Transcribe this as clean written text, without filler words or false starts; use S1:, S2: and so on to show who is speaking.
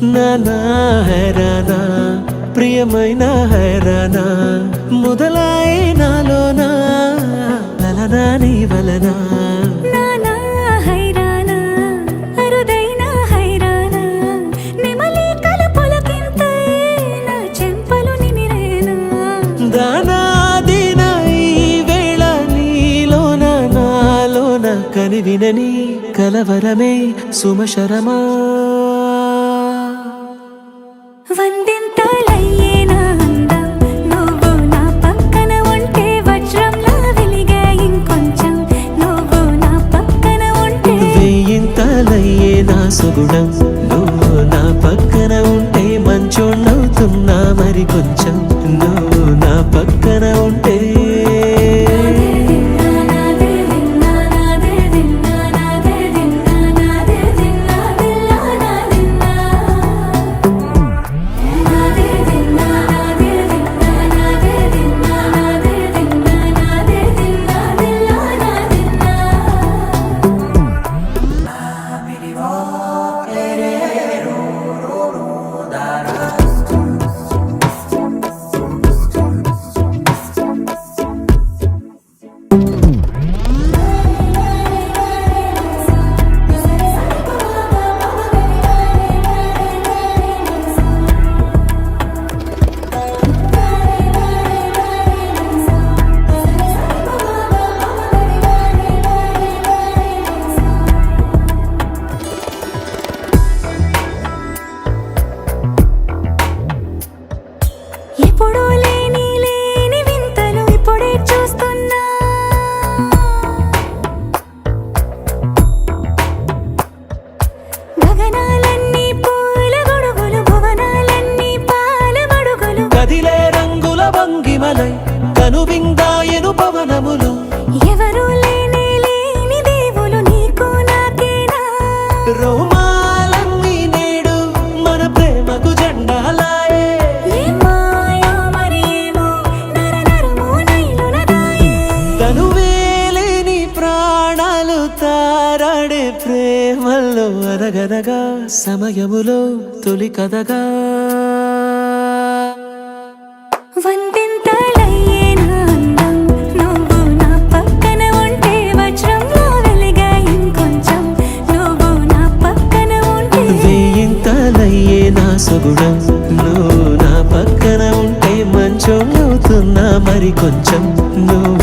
S1: నానా హైరానా ప్రియమైన హైరానా మొదలాయి నాలోనా లలనా నీ వలనా
S2: నానా హైరానా అరుదైన హైరానా నెమలి కలుపులకింతై నా చెంపలు నిమిరేనా
S1: దానా దినా ఈ వేళ నీలోన నాలోన కనివినని కలవరమే సుమశరమా
S2: వందింతలయ్యే నా అందం నువ్వు నా పక్కన ఉంటే వజ్రంలా వెలిగే ఇంకొంచెం నువ్వు నా పక్కన ఉంటే
S1: వేయింతలయ్యే నా సుగుణం నువ్వు నా పక్కన ఉంటే మంచోణ్ణవుతున్నా మరి కొంచెం నువ్వు నా పక్కన ఉంటే
S2: ఎప్పుడూ లేని వింతలు ఇప్పుడే చూస్తున్నా గగనాలన్నీ పూల గొడుగులు భువనాలన్నీ పాల మడుగులు
S1: కదిలే రంగుల భంగిమలై కనువిందాయను పవనములు
S2: ఎవరూ లేని దేవులు నీకు నాకేనా
S1: రోమాలన్నీ నేడు మన ప్రేమకు జెండాలాయే
S2: ఏ మాయో మరి ఏమో నరనరమో నైలున దాయే
S1: తనువేలేని ప్రాణాలు తారాడే ప్రేమల్లో అరగనగా సమయములో తొలి కథగా
S2: వందింతలయ్యే నా అందం నువ్వు నా పక్కన ఉంటే వజ్రంలా వెలిగే ఇంకొంచెం నువ్వు నా పక్కన ఉంటే
S1: వేయింతలయ్యే నా సుగుణం నువ్వు నా పక్కన ఉంటే మంచోణ్ణవుతున్నా మరి కొంచెం నువ్వు